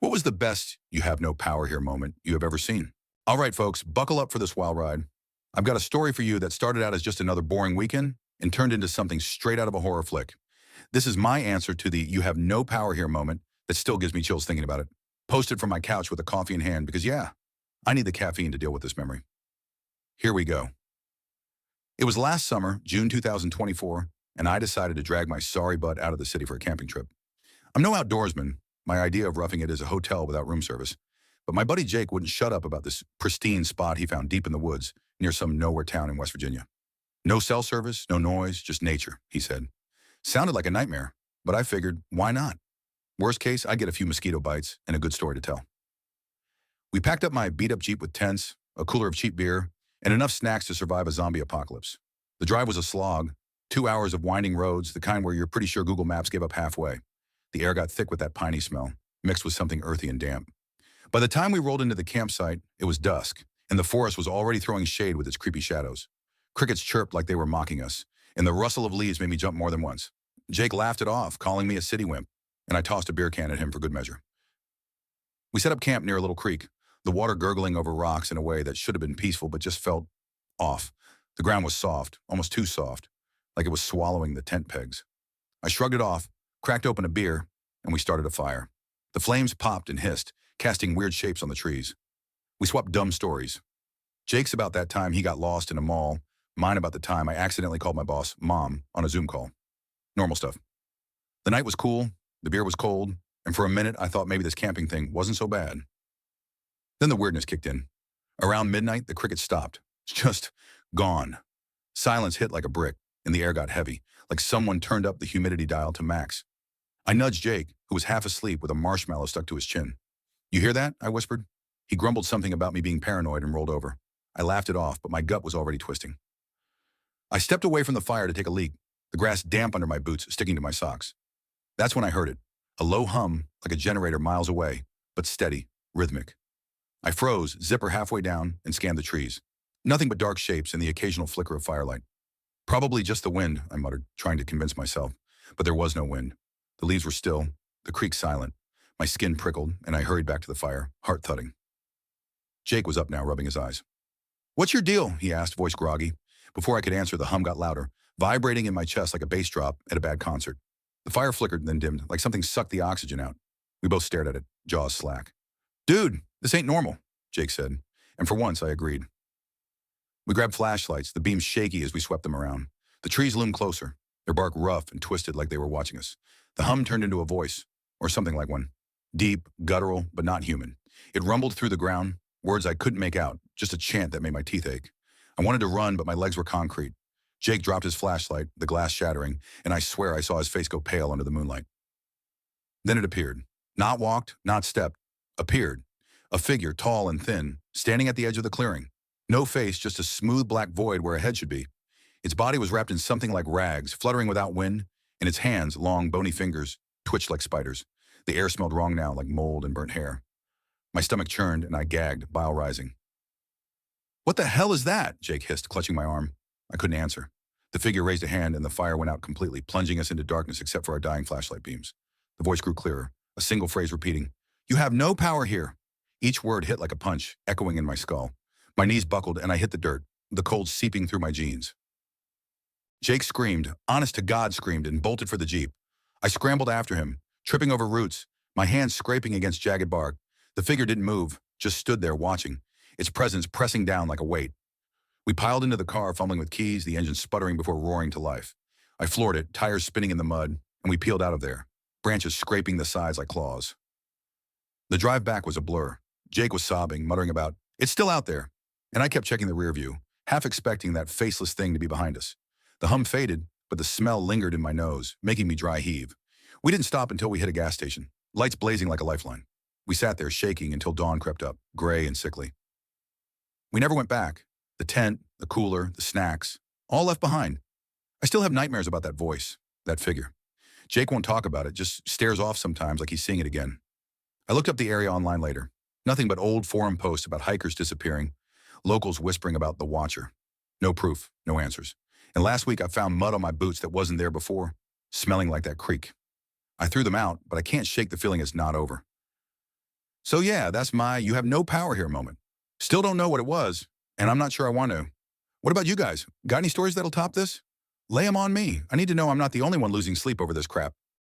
What was the best "you have no power here" moment you have ever seen? All right, folks, buckle up for this wild ride. I've got a story for you that started out as just another boring weekend and turned into something straight out of a horror flick. This is my answer to the "you have no power here" moment that still gives me chills thinking about it. Posted from my couch with a coffee in hand because, yeah, I need the caffeine to deal with this memory. Here we go. It was last summer, June 2024, and I decided to drag my sorry butt out of the city for a camping trip. I'm no outdoorsman. My idea of roughing it is a hotel without room service. But my buddy Jake wouldn't shut up about this pristine spot he found deep in the woods near some nowhere town in West Virginia. No cell service, no noise, just nature, he said. Sounded like a nightmare, but I figured, why not? Worst case, I get a few mosquito bites and a good story to tell. We packed up my beat-up Jeep with tents, a cooler of cheap beer, and enough snacks to survive a zombie apocalypse. The drive was a slog, 2 hours of winding roads, the kind where you're pretty sure Google Maps gave up halfway. The air got thick with that piney smell, mixed with something earthy and damp. By the time we rolled into the campsite, it was dusk, and the forest was already throwing shade with its creepy shadows. Crickets chirped like they were mocking us, and the rustle of leaves made me jump more than once. Jake laughed it off, calling me a city wimp, and I tossed a beer can at him for good measure. We set up camp near a little creek, the water gurgling over rocks in a way that should have been peaceful but just felt off. The ground was soft, almost too soft, like it was swallowing the tent pegs. I shrugged it off, cracked open a beer, and we started a fire. The flames popped and hissed, casting weird shapes on the trees. We swapped dumb stories. Jake's about that time he got lost in a mall, mine about the time I accidentally called my boss, Mom, on a Zoom call. Normal stuff. The night was cool, the beer was cold, and for a minute I thought maybe this camping thing wasn't so bad. Then the weirdness kicked in. Around midnight, the crickets stopped. Just gone. Silence hit like a brick, and the air got heavy, like someone turned up the humidity dial to max. I nudged Jake, who was half asleep with a marshmallow stuck to his chin. "You hear that?" I whispered. He grumbled something about me being paranoid and rolled over. I laughed it off, but my gut was already twisting. I stepped away from the fire to take a leak, the grass damp under my boots, sticking to my socks. That's when I heard it, a low hum like a generator miles away, but steady, rhythmic. I froze, zipper halfway down, and scanned the trees. Nothing but dark shapes and the occasional flicker of firelight. "Probably just the wind," I muttered, trying to convince myself. But there was no wind. The leaves were still, the creek silent. My skin prickled, and I hurried back to the fire, heart thudding. Jake was up now, rubbing his eyes. "What's your deal?" he asked, voice groggy. Before I could answer, the hum got louder, vibrating in my chest like a bass drop at a bad concert. The fire flickered and then dimmed, like something sucked the oxygen out. We both stared at it, jaws slack. "Dude, this ain't normal," Jake said, and for once I agreed. We grabbed flashlights, the beams shaky as we swept them around. The trees loomed closer, their bark rough and twisted like they were watching us. The hum turned into a voice, or something like one. Deep, guttural, but not human. It rumbled through the ground, words I couldn't make out, just a chant that made my teeth ache. I wanted to run, but my legs were concrete. Jake dropped his flashlight, the glass shattering, and I swear I saw his face go pale under the moonlight. Then it appeared. Not walked, not stepped. Appeared. A figure, tall and thin, standing at the edge of the clearing. No face, just a smooth black void where a head should be. Its body was wrapped in something like rags, fluttering without wind, and its hands, long, bony fingers, twitched like spiders. The air smelled wrong now, like mold and burnt hair. My stomach churned, and I gagged, bile rising. "What the hell is that?" Jake hissed, clutching my arm. I couldn't answer. The figure raised a hand, and the fire went out completely, plunging us into darkness except for our dying flashlight beams. The voice grew clearer, a single phrase repeating, "You have no power here." Each word hit like a punch, echoing in my skull. My knees buckled, and I hit the dirt, the cold seeping through my jeans. Jake screamed, honest to God screamed, and bolted for the Jeep. I scrambled after him, tripping over roots, my hands scraping against jagged bark. The figure didn't move, just stood there watching, its presence pressing down like a weight. We piled into the car, fumbling with keys, the engine sputtering before roaring to life. I floored it, tires spinning in the mud, and we peeled out of there, branches scraping the sides like claws. The drive back was a blur. Jake was sobbing, muttering about, "It's still out there." And I kept checking the rear view, half expecting that faceless thing to be behind us. The hum faded, but the smell lingered in my nose, making me dry heave. We didn't stop until we hit a gas station, lights blazing like a lifeline. We sat there shaking until dawn crept up, gray and sickly. We never went back. The tent, the cooler, the snacks, all left behind. I still have nightmares about that voice, that figure. Jake won't talk about it, just stares off sometimes like he's seeing it again. I looked up the area online later. Nothing but old forum posts about hikers disappearing, locals whispering about the Watcher. No proof, no answers. And last week I found mud on my boots that wasn't there before, smelling like that creek. I threw them out, but I can't shake the feeling it's not over. So yeah, that's my you have no power here moment. Still don't know what it was, and I'm not sure I want to. What about you guys? Got any stories that'll top this? Lay them on me. I need to know I'm not the only one losing sleep over this crap.